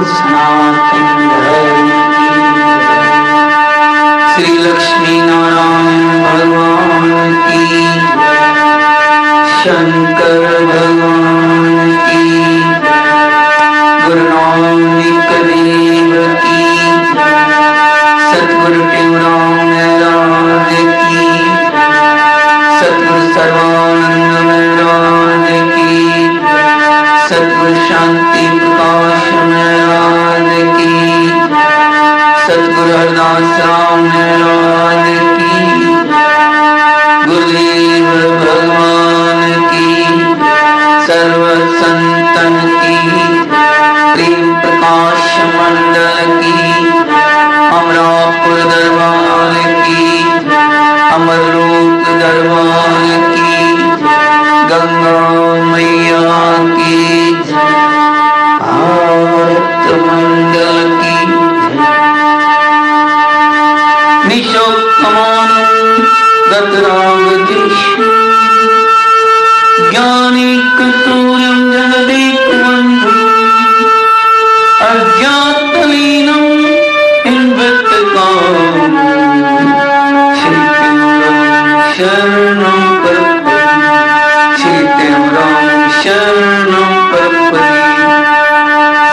सनातन धर्म की श्री लक्ष्मी नारायण भगवान की शंकर भगवान की गुरु नानक देव की सतगुरु टेउराम महाराज की सतगुरु सर्वानंद महाराज की सतगुरु शांति प्रकाश महाराज की सतगुरु हरदास राम महाराज की गुरुदेव भगवान की सर्व संतन की प्रेम प्रकाश मंडल की अमरापुर दरबार की अमरलोक दरबार की गंगा मैया की भारत मंडल की निशोकमान गतरागदिश ज्ञानिक सूर्यं जगदेकवन्धु अज्ञातलीनं इन्वृत्तकाम शरणं प्रपद्ये शरणं प्रपद्ये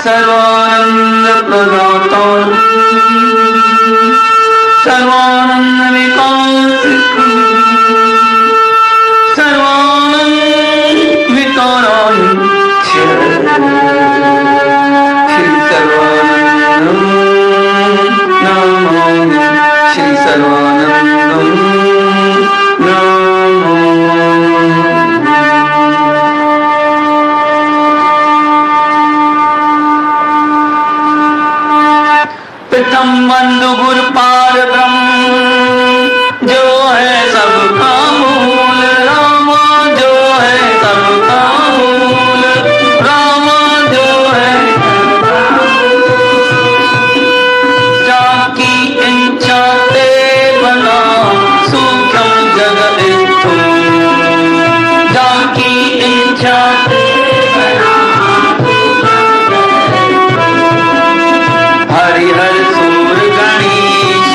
सर्वानंद प्रदाता सर्वानंद विकास सर्वानंद विकाराय श्री सर्वानंदं नमामि श्री सर्वानंदं प्रथम बंधु गुरु पार ब्रह्म जो है सबका मूल रामा जो है सबका मूल रामा जो है जाकी इच्छा ते बना सूक्ष्म जगत स्थूल जाकी इच्छा ते बना हरिहर सूर गणेश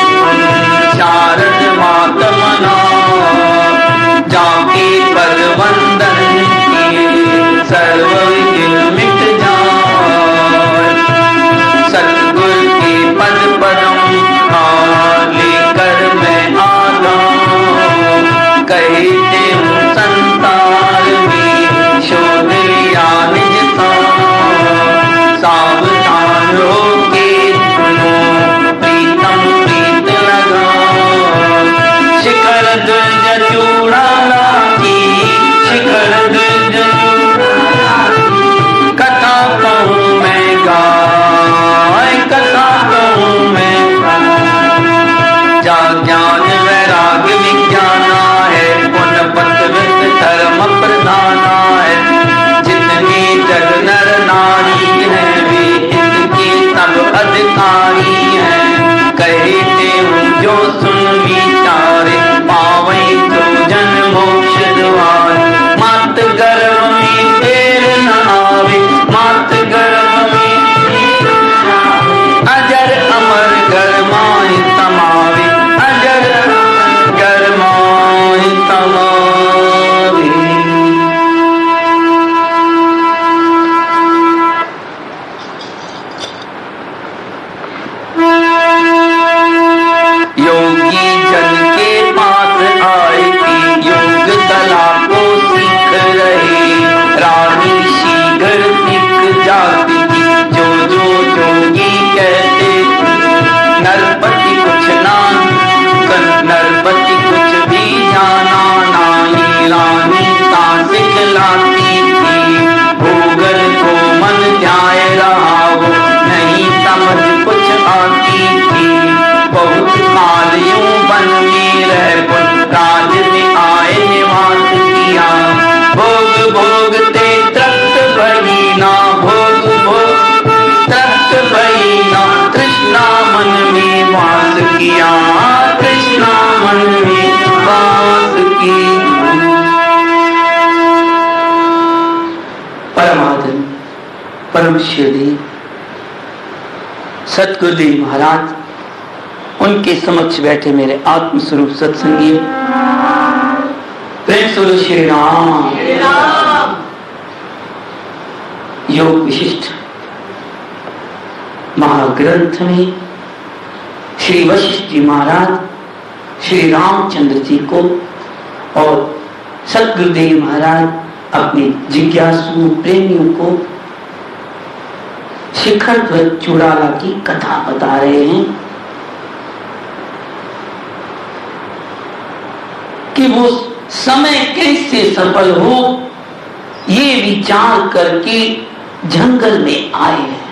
शारद मात मना जाके पद वंदन किए सर्व विघ्न मिट जाए सतगुरु के पद पदम लेकर मैं आता कहते हूँ संसार में शोध लिया निजता सावधान होके प्रीतम प्रीत लगा शिखर ध्वज चूड़ा लागी शिखर ध्वज कथा कहूँ मैं गाय कथा कहूँ मैं जा ज्ञान वैराग्य विज्ञाना है पुण्य पतवित धर्म प्रधाना है जितने जग नर नारी है वे इनके सब अधिकारी है कहते हूँ जो सुन विचारे पावे तो जन्म मोक्ष द्वार मात गर्भ में देर न आवे मात गर्भ में अजर अमर गर्माए तमावे अजर गर्माए तमावे योगी जन के पास आए कि योग कला को सीख रहे रानी शीघ्र सीख जाती थी जो जो योगी कहते नरपति कुछ ना नरपति कुछ भी जाना नहीं रानी सा सिखलाती थी भूगल को मन ध्याय रहा वो नहीं समझ कुछ आती थी बहुत काल यूं बन में रह राज में आए निवास किया भोग भोगते तृप्त भई ना भोग भोग तृप्त भई ना कृष्णा मन में वास किया कृष्णा मन में वास की परमात्मा परम श्री सतगुरुदेव महाराज, उनके समक्ष बैठे मेरे आत्मस्वरूप सत्संगी, प्रेम स्वरूप श्री राम। योग विशिष्ट महाग्रंथ में श्री वशिष्ठ जी महाराज श्री रामचंद्र जी को और सतगुरुदेव महाराज अपने जिज्ञासु प्रेमियों को शिखर ध्वज चूड़ाला की कथा बता रहे हैं कि वो समय कैसे सफल हो, ये विचार करके जंगल में आए हैं।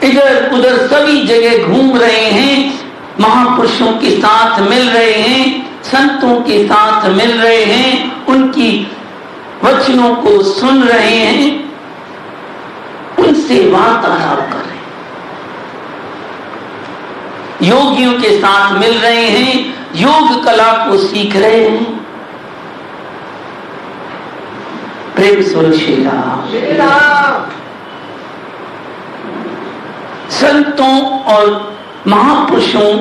इधर उधर सभी जगह घूम रहे हैं, महापुरुषों के साथ मिल रहे हैं, संतों के साथ मिल रहे हैं, उनकी वचनों को सुन रहे हैं, उनसे वार्तालाप कर रहे हैं, योगियों के साथ मिल रहे हैं, योग कला को सीख रहे हैं। प्रेम स्वरूप श्री राम। संतों और महापुरुषों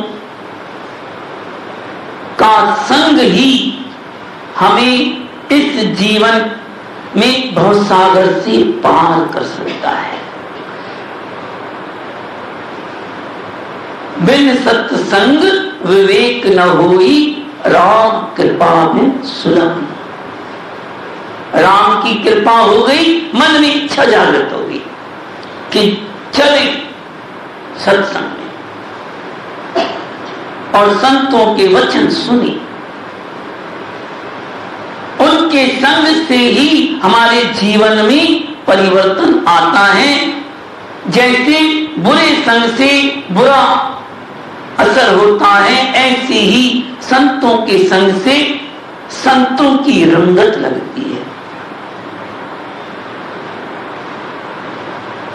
का संग ही हमें इस जीवन में भवसागर से पार कर सकता है। बिन सत्संग विवेक न होई, राम कृपा में सुलभ। राम की कृपा हो गई, मन में इच्छा जागृत हो गई कि चले सत्संग में और संतों के वचन सुने। उनके संग से ही हमारे जीवन में परिवर्तन आता है। जैसे बुरे संग से बुरा असर होता है, ऐसे ही संतों के संग से संतों की रंगत लगती है।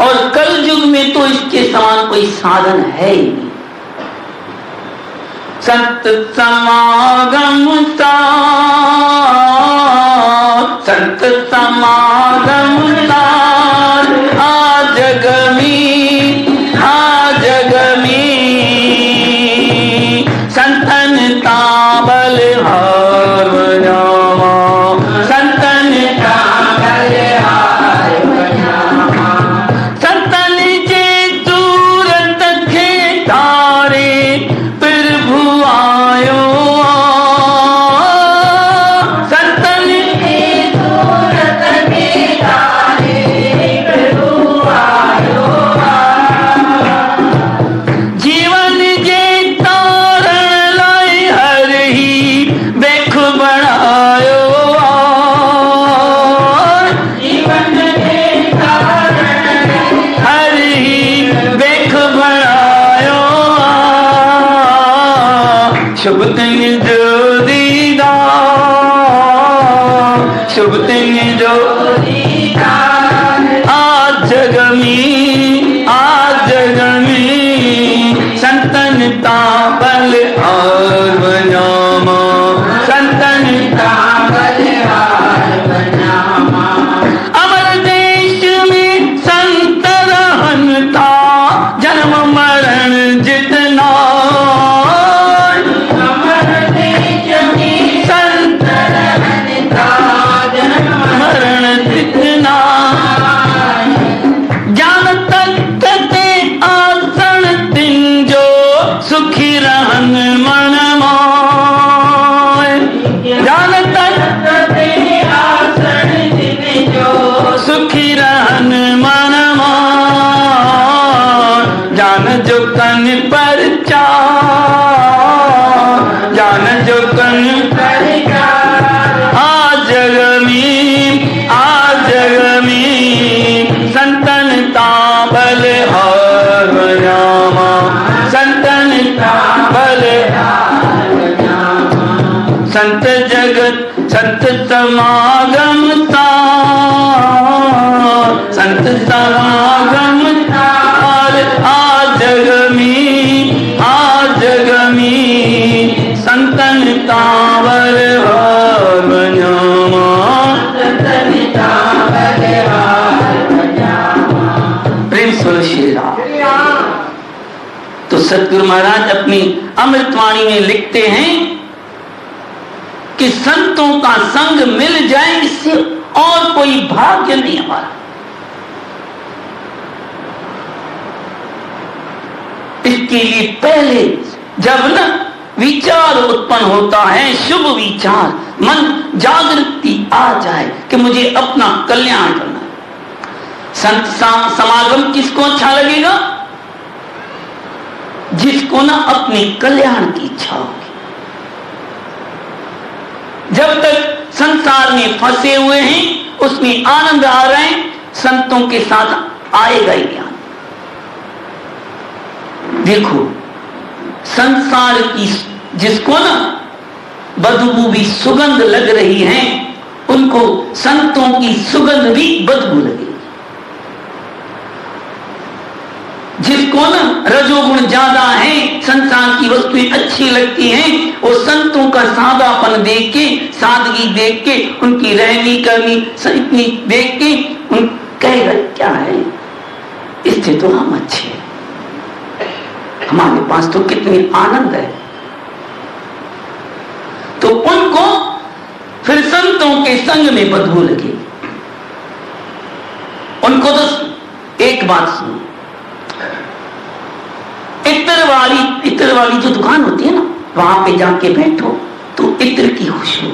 और कल युग में तो इसके समान कोई साधन है ही नहीं। संत समागम संत समागम आज जगमी संतन ताबल हार बजावा, संतन ताबल हार बजावा, संतन जे सूरत खे तारे प्रभु आयो, संतन जे सूरत खे तारे प्रभु आयो, जीवन जे तारण लाई हर ही बेख बढ़ायो, जीवन जे तारण हर ही बेख बढ़ायो, शुभ दिन जो दीदा, शुभ दिन जो दीदा, आज जगमी संतन ताबल हार बजामा, संतन ताबल हार बजामा। अमर देश में संत रहन था, जन्म मरण जितना, अमर देश में संत रहन था, जन्म मरण जितना, ज्ञान तत्व ते आसन तिन जो सुखी रहन मन माय, ज्ञान तत्व ते आसन तिन जो सुखी रहन मन माय, ज्ञान जो कन पर चार, ज्ञान जो कन पर चार, आज जगमी संतन ताबल हार बजामा, संतन ताबल हार बजामा। संत जगत संत समागम ता, संत समागम तार आज जगमी संतन ताबल हार बजामा, संतन ताबल हार तो सतगुरु महाराज अपनी अमृतवाणी में लिखते हैं कि संतों का संग मिल जाए, इससे और कोई भाग्य नहीं हमारा। इसके लिए पहले जब न विचार उत्पन्न होता है, शुभ विचार, मन जागृति आ जाए कि मुझे अपना कल्याण करना है। संत समागम किसको अच्छा लगेगा? जिसको ना अपने कल्याण की इच्छा होगी। जब तक संसार में फंसे हुए हैं, उसमें आनंद आ रहे हैं, संतों के साथ आएगा ही ज्ञान। देखो, संसार की जिसको ना बदबू भी सुगंध लग रही है, उनको संतों की सुगंध भी बदबू लगेगी। जिसको ना रजोगुण ज्यादा है, संसार की वस्तुएं अच्छी लगती हैं, वो संतों का सादापन देख के, सादगी देख के, उनकी रहनी करनी इतनी देख के उन कहेगा क्या है, इससे तो हम अच्छे हैं, हमारे पास तो कितनी आनंद है। तो उनको फिर संतों के संग में बदबू लगेगी। उनको तो एक बात सुनो, इत्र वाली जो दुकान होती है ना, वहां पे जाके बैठो तो इत्र की खुशबू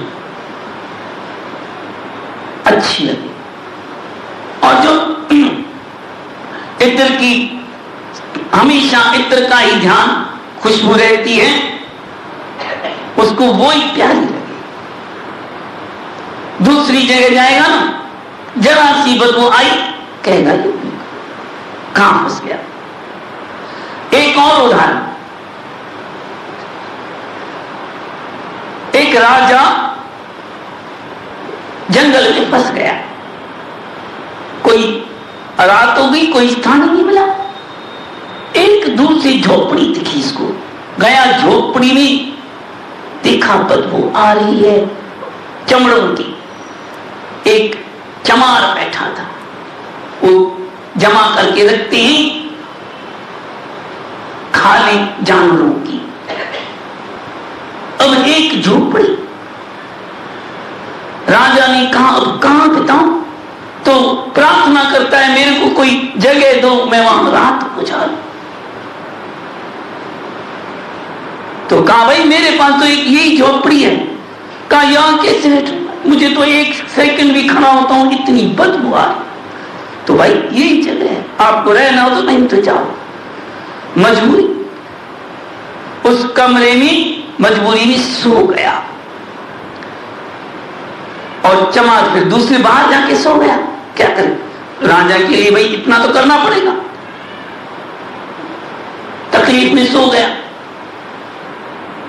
अच्छी लगे, और जो इत्र की हमेशा इत्र का ही ध्यान खुशबू रहती है, उसको वो ही प्यारी लगे। दूसरी जगह जाएगा ना, जरा सी बदबू आई, कहेगा ये कहां फंस गया। एक और उदाहरण, एक राजा जंगल में फंस गया, कोई रात हो गई, कोई स्थान नहीं मिला। एक दूर से झोपड़ी दिखी इसको, गया झोपड़ी में, देखा बदबू आ रही है चमड़ों की। एक चमार बैठा था, वो जमा करके रखते हैं खाली जानवरों की। अब एक झोपड़ी, राजा ने कहा अब कहां बिताऊं, तो प्रार्थना करता है मेरे को कोई जगह दो, मैं वहां रात गुजारूं। तो कहा भाई मेरे पास तो एक यही झोपड़ी है। कहा यहां कैसे बैठूंगा, मुझे तो एक सेकंड भी खड़ा होता हूं, इतनी बदबू आ रही। तो भाई यही जगह है, आपको रहना हो तो नहीं तो जाओ। मजबूरी, उस कमरे में मजबूरी में सो गया, और चमार फिर दूसरे बाहर जाके सो गया। क्या करे, राजा के लिए भाई इतना तो करना पड़ेगा, तकलीफ में सो गया।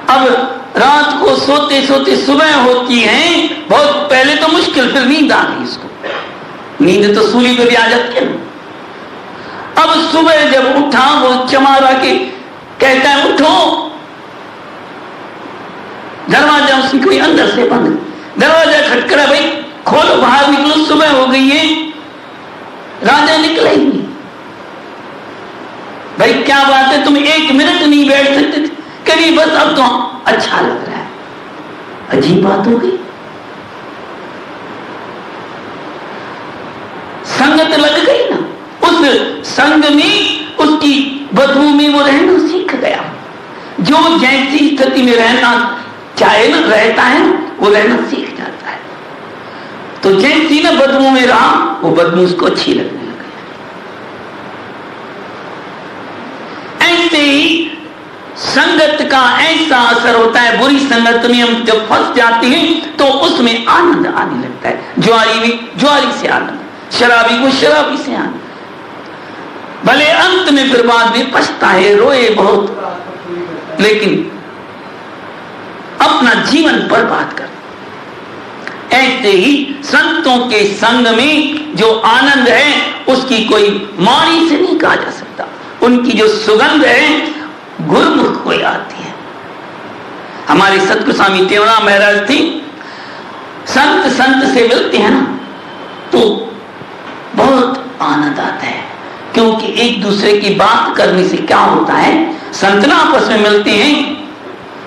अब रात को सोते सोते सुबह होती है, बहुत पहले तो मुश्किल, फिर नींद आ गई इसको। नींद तो सूली पे भी आ जाती है ना। अब सुबह जब उठा, वो चमारा के कहता है उठो, दरवाजा उसकी कोई अंदर से बंद, दरवाजा खटखड़ा, भाई खोलो, बाहर निकलो, सुबह हो गई है। राजा निकला ही नहीं। भाई क्या बात है, तुम एक मिनट नहीं बैठ सकते थे? कभी बस अब तो अच्छा लग रहा है। अजीब बात हो गई, संगत लग गई ना, उस संग में, उसकी बदबू में वो रहना सीख गया। जो जैसी स्थिति में रहना चाहे ना, रहता है ना, वो रहना सीख जाता है। तो जैसी ना बदबू में रहा, वो बदबू उसको अच्छी लगने लगी। ऐसे ही संगत का ऐसा असर होता है, बुरी संगत में हम जब फंस जाते हैं तो उसमें आनंद आने लगता है। ज्वारी में ज्वारी से आनंद, शराबी को शराबी से आनंद, भले अंत में फिर बाद में पछताए, रोए बहुत, लेकिन अपना जीवन बर्बाद कर। ऐसे ही संतों के संग में जो आनंद है, उसकी कोई वाणी से नहीं कहा जा सकता। उनकी जो सुगंध है, गुरुमुख को आती है। हमारे सतगुरु स्वामी तेवरा महाराज थी, संत से मिलते हैं ना तो बहुत आनंद आता है, क्योंकि एक दूसरे की बात करने से क्या होता है, संत ना आपस में मिलते हैं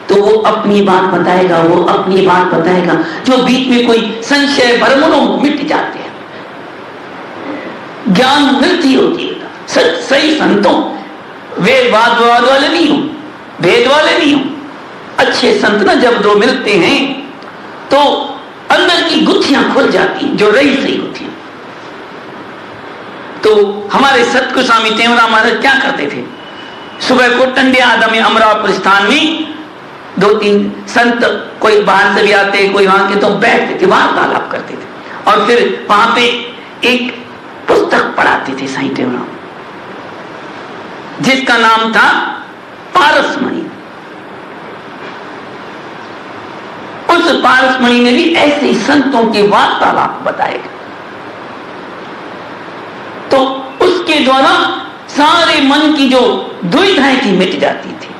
तो वो अपनी बात बताएगा, वो अपनी बात बताएगा, जो बीच में कोई संशय भ्रम मिट जाते हैं, ज्ञान वृद्धि होती है। सही संतों, वेदवाद वाले नहीं हो, भेद वाले नहीं हो, अच्छे संत ना जब दो मिलते हैं तो अंदर की गुत्थियां खुल जाती, जो रही सही गुत्थियां। तो हमारे सतगुरु स्वामी टेवराम महाराज क्या करते थे, सुबह को टंडे आदमी अमरापुर स्थान में 2-3 संत कोई बाहर से भी आते, कोई वहां के, तो बैठते थे, वार्तालाप करते थे और फिर वहां पे एक पुस्तक पढ़ाते थे साईं टेवराम, जिसका नाम था पारसमणि। उस पारसमणि में भी ऐसे ही संतों के वार्तालाप बताए गए, तो उसके द्वारा सारे मन की जो दुविधाएं थी मिट जाती थी।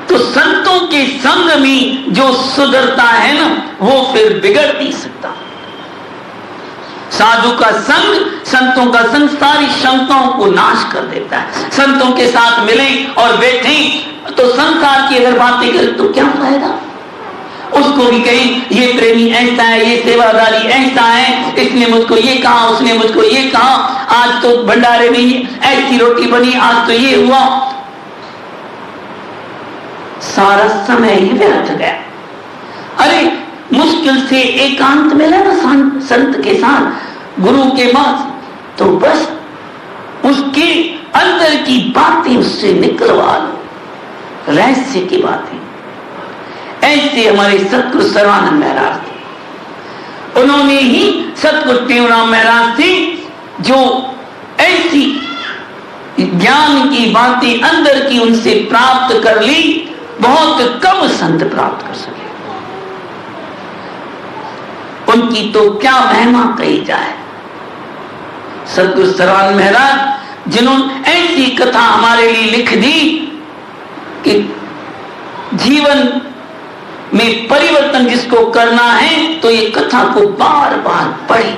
तो संतों के संग में जो सुधरता है ना, वो फिर बिगड़ नहीं सकता। साधु का संग, संतों का संग सारी शंकाओं को नाश कर देता है। संतों के साथ मिले और बैठे तो संसार की अगर बातें करें तो क्या फायदा, उसको भी कहें ये प्रेमी ऐसा है, ये सेवादारी ऐसा है, इसने मुझको ये कहा, उसने मुझको ये कहा, आज तो भंडारे में ऐसी रोटी बनी, आज तो ये हुआ, सारा समय ही व्यर्थ गया। अरे मुश्किल से एकांत मिला ना संत के साथ, गुरु के पास, तो बस उसके अंदर की बातें उससे निकलवा लो, रहस्य की बातें। ऐसे हमारे सतगुरु सर्वानंद महाराज थे, उन्होंने ही सतगुरु टेवराम महाराज से जो ऐसी ज्ञान की बातें अंदर की उनसे प्राप्त कर ली, बहुत कम संत प्राप्त कर सके। उनकी तो क्या महिमा कही जाए। सतगुरु सर्वानंद महाराज जिन्होंने ऐसी कथा हमारे लिए लिख दी कि जीवन में परिवर्तन जिसको करना है तो ये कथा को बार बार पढ़े,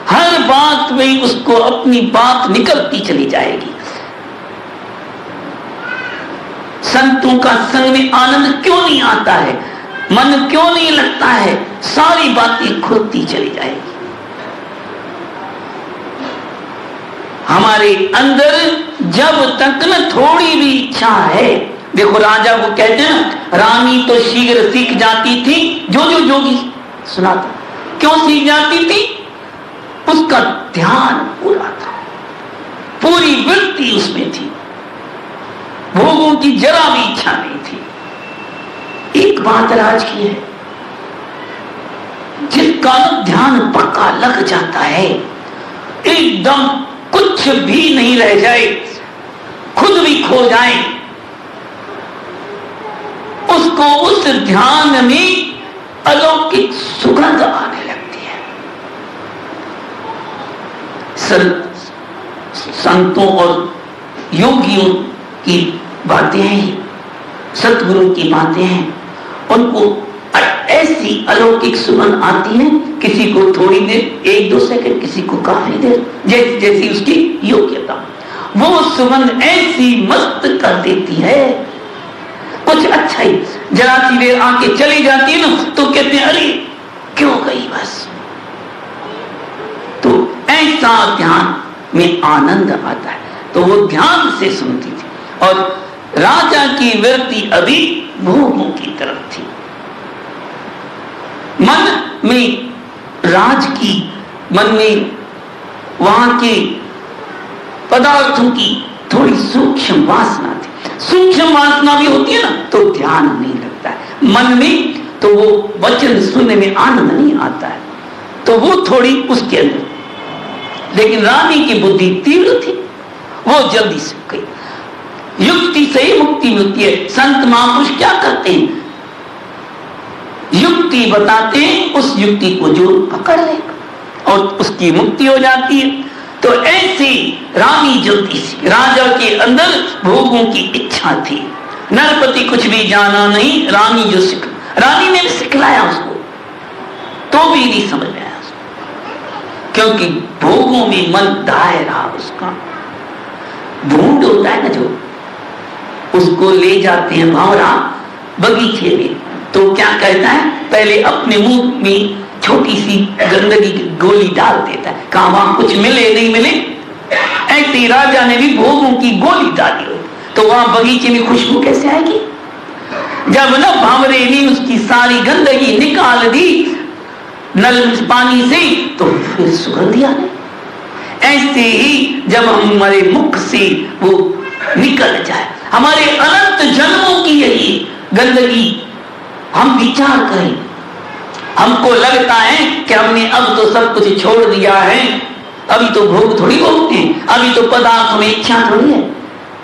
हर बात में उसको अपनी बात निकलती चली जाएगी। संतों का संग में आनंद क्यों नहीं आता है, मन क्यों नहीं लगता है, सारी बातें खुलती चली जाएगी। हमारे अंदर जब तक न थोड़ी भी इच्छा है, देखो राजा को कहते हैं रानी तो शीघ्र सीख जाती थी, जो जोगी सुनाता, क्यों सीख जाती थी, उसका ध्यान पूरा था, पूरी वृत्ति उसमें थी, भोगों की जरा भी इच्छा नहीं थी। एक बात राज की है, जिसका ध्यान पक्का लग जाता है, एकदम कुछ भी नहीं रह जाए, खुद भी खो जाए, उसको उस ध्यान में अलौकिक सुगंध आने लगती है। संतों और योगियों की बातें हैं, सतगुरु की बातें हैं, उनको ऐसी अलौकिक सुगंध आती है, किसी को थोड़ी देर, 1-2 सेकंड, किसी को काफी देर, जैसी उसकी योग्यता। वो सुगंध ऐसी मस्त कर देती है, कुछ अच्छा ही, जरा सी देर आके चली जाती है ना तो कहते हैं अरे क्यों गई बस। तो ऐसा ध्यान में आनंद आता है, तो वो ध्यान से सुनती थी। और राजा की वृत्ति अभी भोगों की तरफ थी, मन में राज की, मन में वहां के पदार्थों की थोड़ी सूक्ष्म वासना थी। सूक्ष्म वासना भी होती है ना तो ध्यान नहीं लगता है मन में, तो वो वचन सुनने में आनंद नहीं आता है, तो वो थोड़ी उसके अंदर। लेकिन रानी की बुद्धि तीव्र थी, वो जल्दी सीख गई। युक्ति से ही मुक्ति मिलती है। संत महापुरुष क्या करते हैं, युक्ति बताते हैं, उस युक्ति को जो पकड़ ले और उसकी मुक्ति हो जाती है। तो ऐसी रानी जल्दी सी, राजा के अंदर भोगों की इच्छा थी, नरपति कुछ भी जाना नहीं, रानी जो रानी ने भी सिखलाया उसको, तो भी नहीं समझ आया उसको, क्योंकि भोगों में मन दाए रहा उसका। भूत होता है ना जो, उसको ले जाते हैं भावरा बगीचे में, तो क्या कहता है, पहले अपने मुंह में छोटी सी गंदगी की गोली डाल देता है, कहा वहां कुछ मिले नहीं मिले। ऐसे ही राजा ने भी भोगों की गोली डाली हो, तो वहां बगीचे में खुशबू कैसे आएगी? जब न भावरे ने उसकी सारी गंदगी निकाल दी नल पानी से, तो फिर सुगंध आने। ऐसे ही जब हमारे मुख से वो निकल जाए, हमारे अनंत जन्मों की यही गंदगी हम विचार करें, हमको लगता है कि हमने अब तो सब कुछ छोड़ दिया है, अभी तो भोग थोड़ी भोगते हैं, अभी तो पदार्थ में इच्छा थोड़ी है।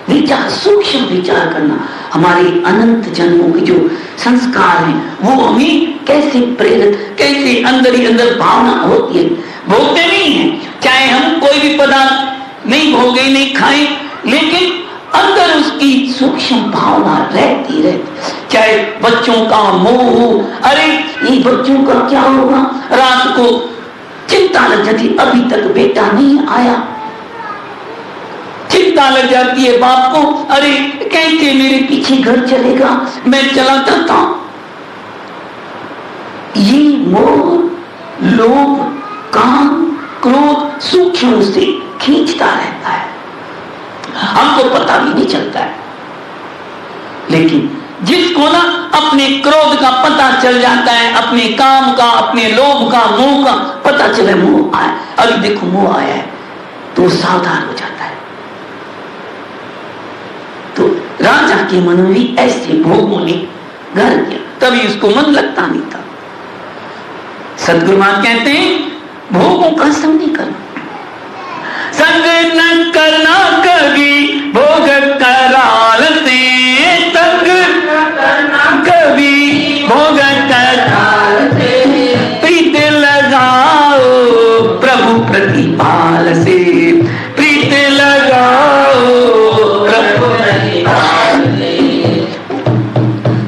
विचार, सूक्ष्म विचार करना, हमारे अनंत जन्मों के जो संस्कार हैं वो हमें कैसे प्रेरित, कैसे अंदर ही अंदर भावना होती है। भोगते नहीं है, चाहे हम कोई भी पदार्थ नहीं भोगे नहीं खाएं, लेकिन अंदर उसकी सूक्ष्म भावना रहती रहती। चाहे बच्चों का मोह हो, अरे ये बच्चों का क्या होगा, रात को चिंता लग जाती, अभी तक बेटा नहीं आया, चिंता लग जाती है बाप को, अरे कैसे मेरे पीछे घर चलेगा, मैं चला जाता हूं। ये मोह, लोभ, काम, क्रोध सूक्ष्म से खींचता रहता है, हमको पता भी नहीं चलता है। लेकिन जिसको ना अपने क्रोध का पता चल जाता है, अपने काम का, अपने लोभ का, मोह का पता चले, मोह आया, अभी देखो मोह आया है, तो सावधान हो जाता है। तो राजा के मन में भी ऐसे भोगों ने घर किया, तभी उसको मन लगता नहीं था। सदगुरु महाराज कहते हैं भोगों का संग नहीं करना, संग न करना कभी भोग करालते, संग न करना कभी भोग करालते, प्रीत लगाओ प्रभु प्रतिपाल से, प्रीत लगाओ प्रभु प्रतिपाल से,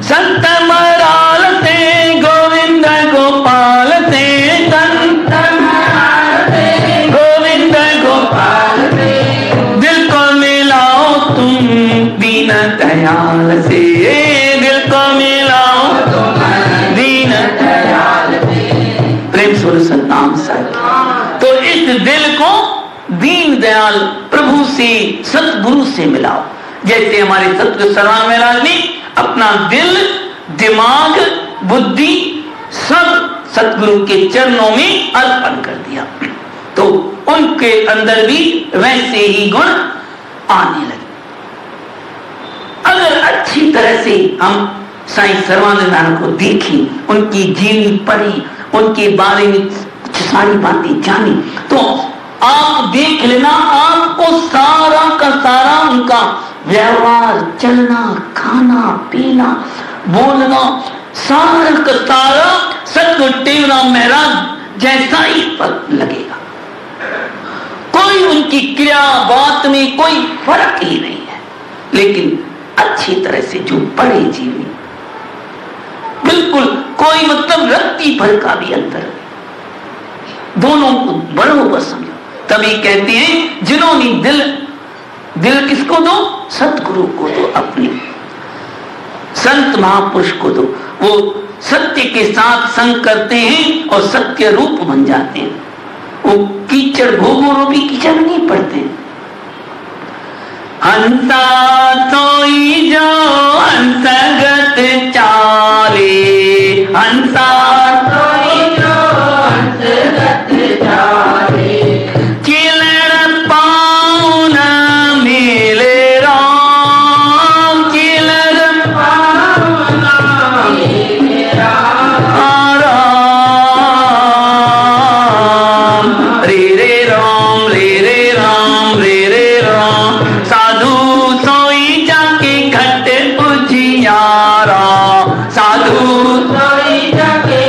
संत मराल से गोविंद गोपाल से, संत मराल से गोविंद गोपाल से, दिल को मिलाओ तुम दीन दयाल से, दिल को मिलाओ तुम दीन दयाल से, प्रेम सुर सतनाम साहिब। तो इस दिल को दीन दयाल प्रभु से, सतगुरु से मिलाओ। जैसे हमारे सतगुरु सर्वानंद महाराज ने अपना दिल, दिमाग, बुद्धि सब सतगुरु के चरणों में अर्पण कर दिया, तो उनके अंदर भी वैसे ही गुण आने लगे। अगर अच्छी तरह से हम साईं सर्वानंद महाराज को देखें, उनकी जीवनी पढ़ी, उनके बारे में कुछ सारी बातें जानी, तो आप देख लेना, आपको सारा का सारा उनका व्यवहार, चलना, खाना, पीना, बोलना, सारा का सारा सतगुरु टेवराम महाराज जैसा ही लगेगा। कोई उनकी क्रिया बात में कोई फर्क ही नहीं है। लेकिन अच्छी तरह से जो पढ़े जीवनी, बिल्कुल कोई मतलब रत्ती भर का भी अंतर नहीं, दोनों को बराबर समझो। तभी कहते हैं जिन्होंने दिल किसको दो, सतगुरु को दो, अपने संत महापुरुष को दो, वो सत्य के साथ संग करते हैं और सत्य रूप बन जाते हैं, वो कीचड़ भोगो रूपी कीचड़ नहीं पड़ते। हंसा सोई जो हंसगत चाले, हंसा सोई जो हंसगत चाले, चिलड़ पाउन मिले राम, चिलड़ पाउन मिले राम, रे रे राम, रे रे राम, रे रे राम, साधु सोई जाके घट उजियारा, साधु सोई जाके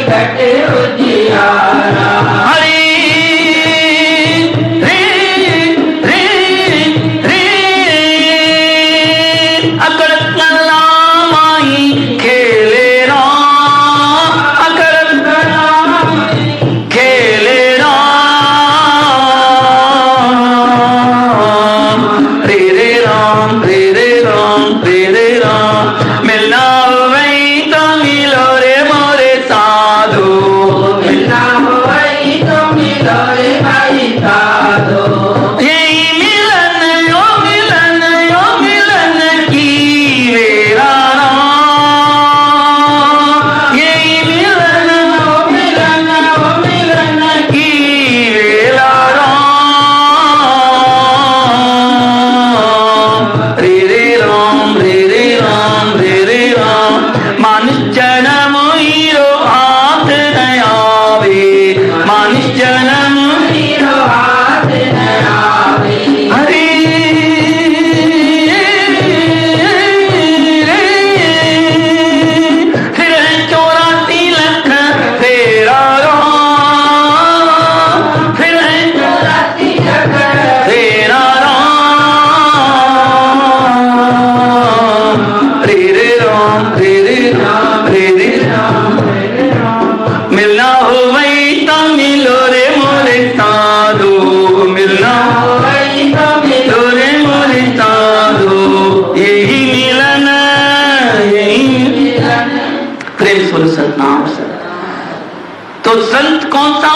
तो संत कौन सा?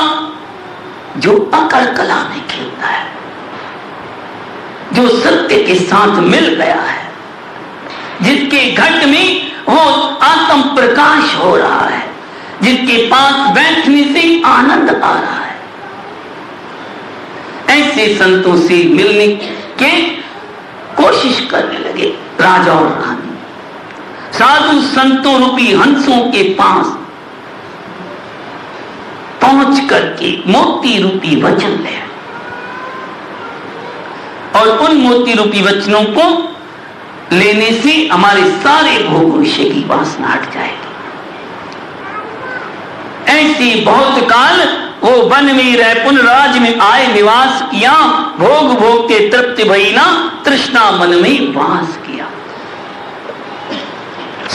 जो अकल कला में खेलता है, जो सत्य के साथ मिल गया है, जिसके घट में वो आत्म प्रकाश हो रहा है, जिसके पास बैठने से आनंद आ रहा है। ऐसे संतों से मिलने के कोशिश करने लगे राजा और रानी। साधु संतों रूपी हंसों के पास पहुंच करके मोती रूपी वचन ले, और उन मोती रूपी वचनों को लेने से हमारे सारे भोग विषय की वासना हट जाएगी। ऐसे बहुत काल वो वन में रह पुनराज में आए निवास किया, भोग भोग के तृप्ति भई ना, तृष्णा मन में वास किया।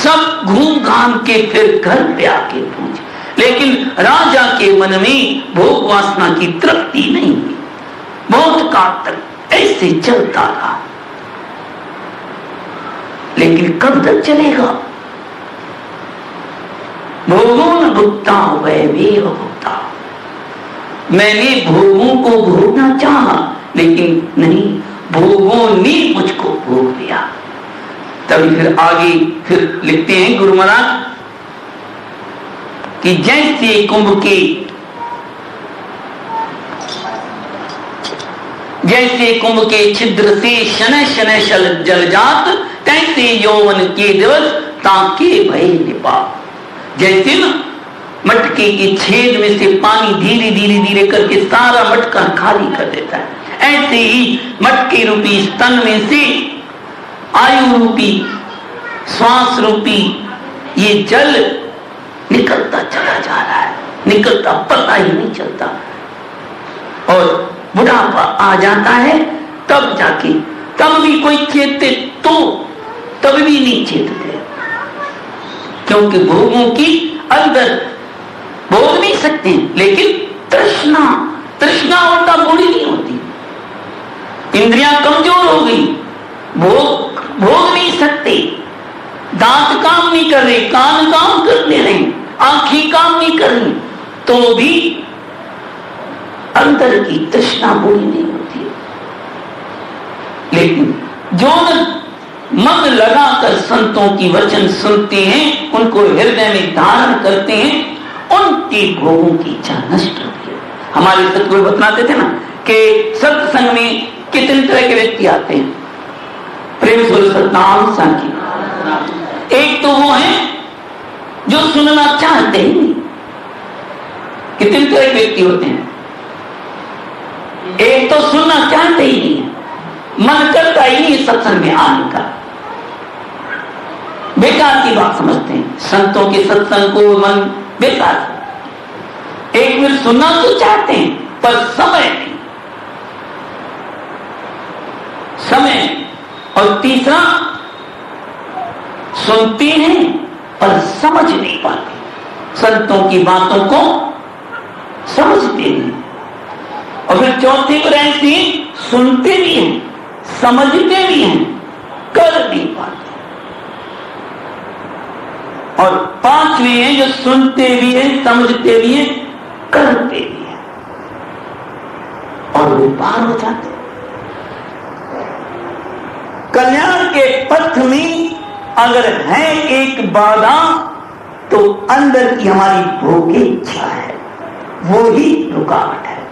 सब घूम घाम के फिर घर पे आके पहुंचे, लेकिन राजा के मन में भोग वासना की तृप्ति नहीं हुई। बहुत काल तक ऐसे चलता रहा, लेकिन कब तक चलेगा? भोगों न भुगता वैवेह भुगता। मैंने भोगों को भोगना चाहा, लेकिन नहीं, भोगों ने मुझको भोग लिया। तभी फिर आगे फिर लिखते हैं गुरु महाराज कि जैसे कुंभ के छिद्र से शनय शनय जल जात, तैसे यौवन के दिवस ताके भय निपा। जैसे ना मटके के छेद में से पानी धीरे धीरे धीरे करके सारा मटका खाली कर देता है, ऐसे ही मटके रूपी स्तन में से आयु रूपी श्वास रूपी ये जल निकलता चला जा रहा है, निकलता पता ही नहीं चलता। और बुढ़ापा आ जाता है तब जाके, तब भी कोई चेते तो तब भी नहीं चेतते, क्योंकि भोगों की अंदर भोग नहीं सकते, लेकिन तृष्णा होता बूढ़ी नहीं होती। इंद्रियां कमजोर हो गई, भोग नहीं सकते, दांत काम नहीं कर रहे, कान काम करते रहे, आंखें काम नहीं कर रही, तो भी अंदर की तृष्णा पूरी नहीं होती। लेकिन जो मन लगाकर संतों की वचन सुनते हैं, उनको हृदय में धारण करते हैं, उनके भोगों की इच्छा नष्ट होती है। हमारे सतगुरु बतलाते थे ना कि सत्संग में कितने तरह के व्यक्ति आते हैं, प्रेम स्वरूप सतनाम सांखी। एक तो वो है जो सुनना चाहते ही नहीं, कितने तरह के व्यक्ति होते हैं। एक तो सुनना चाहते ही नहीं, मन करता ही नहीं सत्संग में आने का, बेकार की बात समझते हैं संतों के सत्संग को, मन बेकार। एक मिनट सुनना तो चाहते हैं पर समय नहीं, और तीसरा सुनते हैं पर समझ नहीं पाते, संतों की बातों को समझते नहीं। और फिर चौथे पर ऐसे सुनते भी हैं, समझते भी हैं, कर नहीं पाते। और पांचवें हैं जो सुनते भी हैं, समझते भी हैं, करते भी हैं, और वो पार हो जाते। कल्याण के पथ में अगर है एक बाधा, तो अंदर की हमारी भोग की इच्छा है, वो ही रुकावट है।